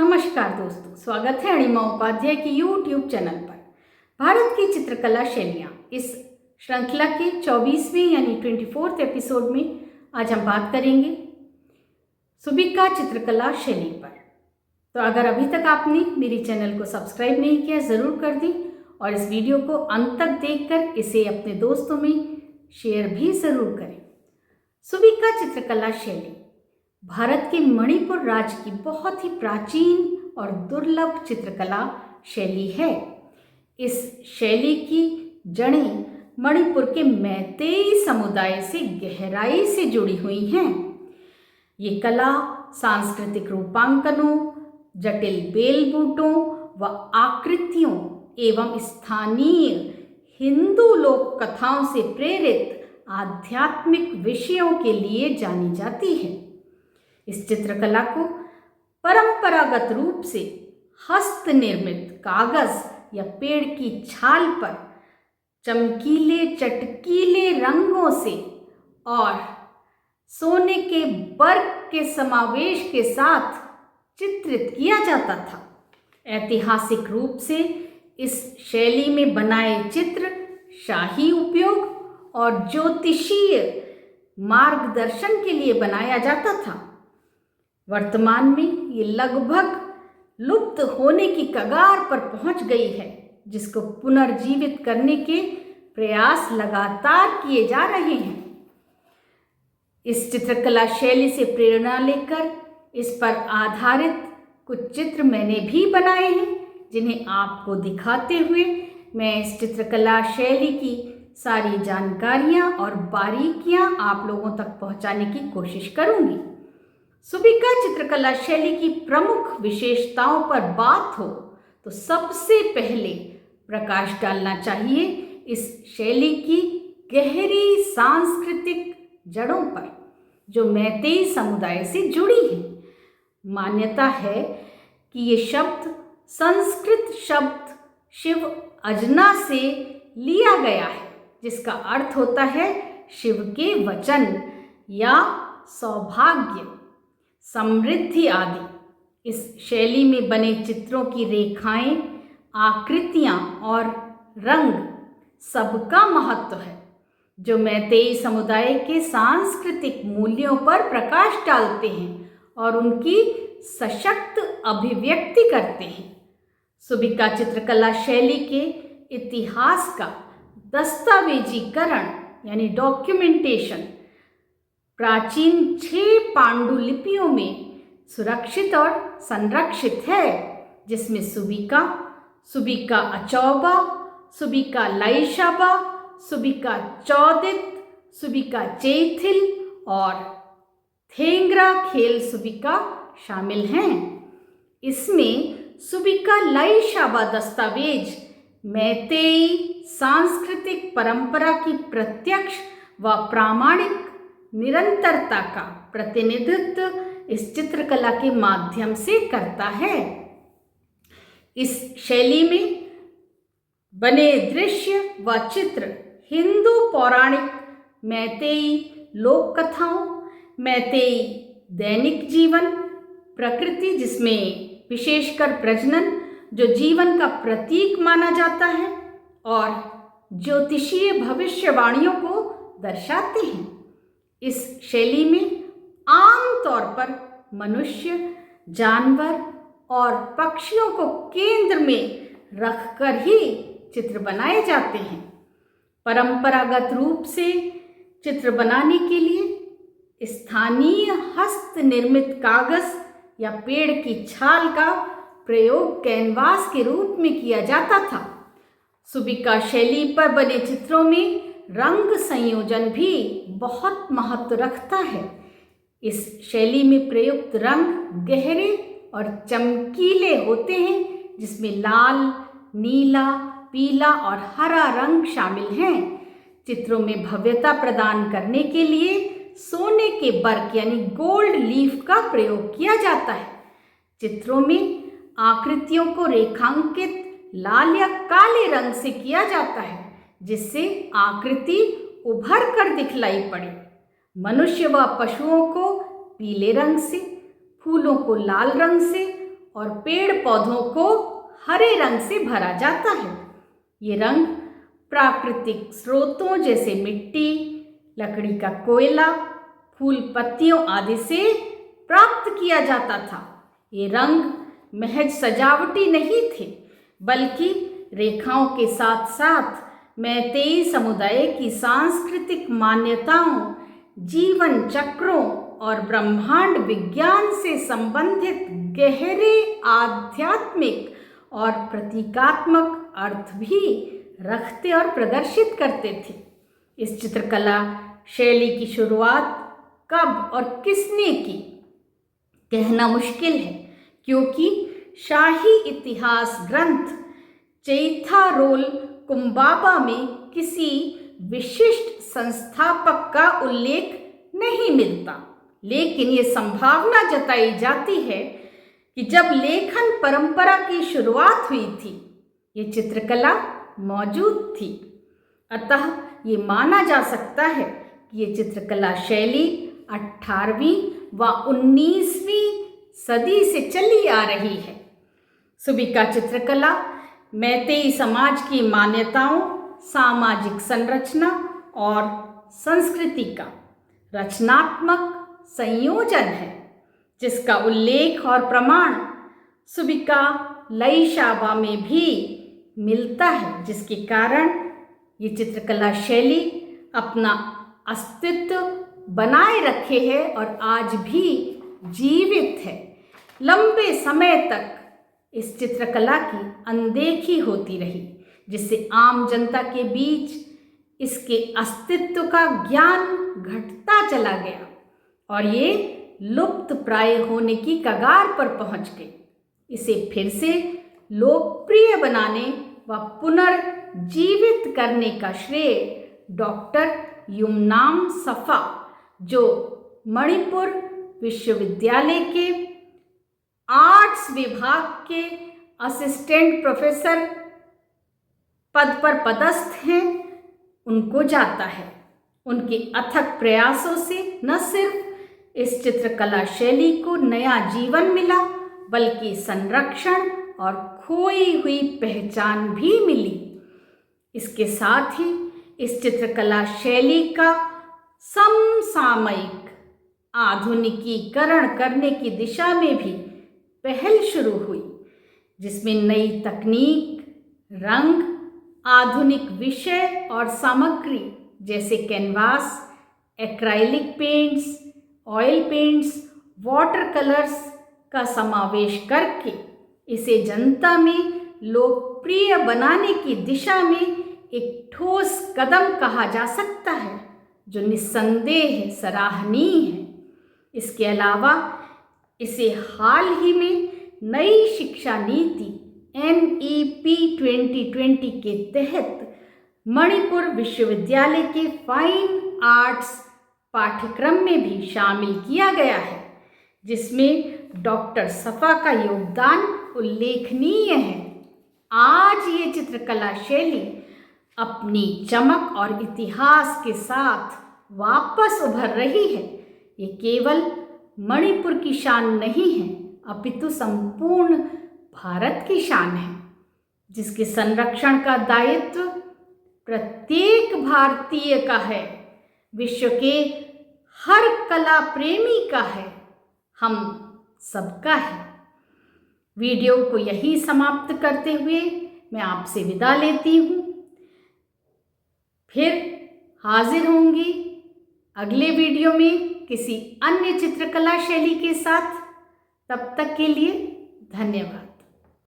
नमस्कार दोस्तों, स्वागत है अणिमा उपाध्याय के YouTube चैनल पर। भारत की चित्रकला शैलियाँ इस श्रृंखला के 24वें यानी 24th एपिसोड में आज हम बात करेंगे सुबिका चित्रकला शैली पर। तो अगर अभी तक आपने मेरे चैनल को सब्सक्राइब नहीं किया, ज़रूर कर दें और इस वीडियो को अंत तक देखकर इसे अपने दोस्तों में शेयर भी ज़रूर करें। सुबिका चित्रकला शैली भारत के मणिपुर राज्य की बहुत ही प्राचीन और दुर्लभ चित्रकला शैली है। इस शैली की जड़ें मणिपुर के मैतेई समुदाय से गहराई से जुड़ी हुई हैं। ये कला सांस्कृतिक रूपांकनों, जटिल बेलबूटों व आकृतियों एवं स्थानीय हिंदू लोक कथाओं से प्रेरित आध्यात्मिक विषयों के लिए जानी जाती है। इस चित्रकला को परंपरागत रूप से हस्त निर्मित कागज या पेड़ की छाल पर चमकीले चटकीले रंगों से और सोने के वर्क के समावेश के साथ चित्रित किया जाता था। ऐतिहासिक रूप से इस शैली में बनाए चित्र शाही उपयोग और ज्योतिषीय मार्गदर्शन के लिए बनाया जाता था। वर्तमान में ये लगभग लुप्त होने की कगार पर पहुंच गई है, जिसको पुनर्जीवित करने के प्रयास लगातार किए जा रहे हैं। इस चित्रकला शैली से प्रेरणा लेकर इस पर आधारित कुछ चित्र मैंने भी बनाए हैं, जिन्हें आपको दिखाते हुए मैं इस चित्रकला शैली की सारी जानकारियां और बारीकियां आप लोगों तक पहुंचाने की कोशिश करूंगी। सुबिका चित्रकला शैली की प्रमुख विशेषताओं पर बात हो तो सबसे पहले प्रकाश डालना चाहिए इस शैली की गहरी सांस्कृतिक जड़ों पर, जो मैतेई समुदाय से जुड़ी है। मान्यता है कि ये शब्द संस्कृत शब्द शिव अजना से लिया गया है, जिसका अर्थ होता है शिव के वचन या सौभाग्य, समृद्धि आदि। इस शैली में बने चित्रों की रेखाएं, आकृतियां और रंग सबका महत्व है, जो मैतेई समुदाय के सांस्कृतिक मूल्यों पर प्रकाश डालते हैं और उनकी सशक्त अभिव्यक्ति करते हैं। सुबिका चित्रकला शैली के इतिहास का दस्तावेजीकरण यानी डॉक्यूमेंटेशन प्राचीन 6 पांडुलिपियों में सुरक्षित और संरक्षित है, जिसमें सुबिका, सुबिका अचौबा, सुबिका लाइशाबा, सुबिका चौदित, सुबिका चैथिल और थेंगरा खेल सुबिका शामिल हैं। इसमें सुबिका लाइशाबा दस्तावेज मैतेई सांस्कृतिक परंपरा की प्रत्यक्ष व प्रामाणिक निरंतरता का प्रतिनिधित्व इस चित्रकला के माध्यम से करता है। इस शैली में बने दृश्य व चित्र हिंदू पौराणिक मैतेई लोक कथाओं, मैतेई दैनिक जीवन, प्रकृति जिसमें विशेषकर प्रजनन जो जीवन का प्रतीक माना जाता है, और ज्योतिषीय भविष्यवाणियों को दर्शाते हैं। इस शैली में आमतौर पर मनुष्य, जानवर और पक्षियों को केंद्र में रखकर ही चित्र बनाए जाते हैं। परंपरागत रूप से चित्र बनाने के लिए स्थानीय हस्त निर्मित कागज या पेड़ की छाल का प्रयोग कैनवास के रूप में किया जाता था। सुबिका शैली पर बने चित्रों में रंग संयोजन भी बहुत महत्व रखता है। इस शैली में प्रयुक्त रंग गहरे और चमकीले होते हैं, जिसमें लाल, नीला, पीला और हरा रंग शामिल हैं। चित्रों में भव्यता प्रदान करने के लिए सोने के वर्क यानी गोल्ड लीफ का प्रयोग किया जाता है। चित्रों में आकृतियों को रेखांकित लाल या काले रंग से किया जाता है, जिससे आकृति उभर कर दिखलाई पड़े। मनुष्य व पशुओं को पीले रंग से, फूलों को लाल रंग से और पेड़ पौधों को हरे रंग से भरा जाता है। ये रंग प्राकृतिक स्रोतों जैसे मिट्टी, लकड़ी का कोयला, फूल पत्तियों आदि से प्राप्त किया जाता था। ये रंग महज सजावटी नहीं थे, बल्कि रेखाओं के साथ साथ मैतेई समुदाय की सांस्कृतिक मान्यताओं, जीवन चक्रों और ब्रह्मांड विज्ञान से संबंधित गहरे आध्यात्मिक और प्रतीकात्मक अर्थ भी रखते और प्रदर्शित करते थे। इस चित्रकला शैली की शुरुआत कब और किसने की, कहना मुश्किल है, क्योंकि शाही इतिहास ग्रंथ चैथारोल कुंबाबा में किसी विशिष्ट संस्थापक का उल्लेख नहीं मिलता, लेकिन ये संभावना जताई जाती है कि जब लेखन परंपरा की शुरुआत हुई थी, ये चित्रकला मौजूद थी। अतः ये माना जा सकता है कि ये चित्रकला शैली 18वीं व 19वीं सदी से चली आ रही है। सुबिका चित्रकला मैतेई समाज की मान्यताओं, सामाजिक संरचना और संस्कृति का रचनात्मक संयोजन है, जिसका उल्लेख और प्रमाण सुबिका लईशाबा में भी मिलता है, जिसके कारण ये चित्रकला शैली अपना अस्तित्व बनाए रखे है और आज भी जीवित है। लंबे समय तक इस चित्रकला की अनदेखी होती रही, जिससे आम जनता के बीच इसके अस्तित्व का ज्ञान घटता चला गया और ये लुप्त प्राय होने की कगार पर पहुंच गई। इसे फिर से लोकप्रिय बनाने व पुनर्जीवित करने का श्रेय डॉक्टर युमनाम सफा, जो मणिपुर विश्वविद्यालय के आर्ट्स विभाग के असिस्टेंट प्रोफेसर पद पर पदस्थ हैं, उनको जाता है। उनके अथक प्रयासों से न सिर्फ इस चित्रकला शैली को नया जीवन मिला, बल्कि संरक्षण और खोई हुई पहचान भी मिली। इसके साथ ही इस चित्रकला शैली का समसामयिक आधुनिकीकरण करने की दिशा में भी पहल शुरू हुई, जिसमें नई तकनीक, रंग, आधुनिक विषय और सामग्री जैसे canvas, acrylic paints, oil paints, water colours का समावेश करके इसे जनता में लोकप्रिय बनाने की दिशा में एक ठोस कदम कहा जा सकता है, जो निस्संदेह सराहनीय है। इसके अलावा इसे हाल ही में नई शिक्षा नीति NEP 2020 के तहत मणिपुर विश्वविद्यालय के फाइन आर्ट्स पाठ्यक्रम में भी शामिल किया गया है, जिसमें डॉक्टर सफा का योगदान उल्लेखनीय है। आज ये चित्रकला शैली अपनी चमक और इतिहास के साथ वापस उभर रही है। ये केवल मणिपुर की शान नहीं है, अपितु संपूर्ण भारत की शान है, जिसके संरक्षण का दायित्व प्रत्येक भारतीय का है, विश्व के हर कला प्रेमी का है, हम सबका है। वीडियो को यही समाप्त करते हुए मैं आपसे विदा लेती हूँ। फिर हाजिर होंगी अगले वीडियो में किसी अन्य चित्रकला शैली के साथ। तब तक के लिए धन्यवाद।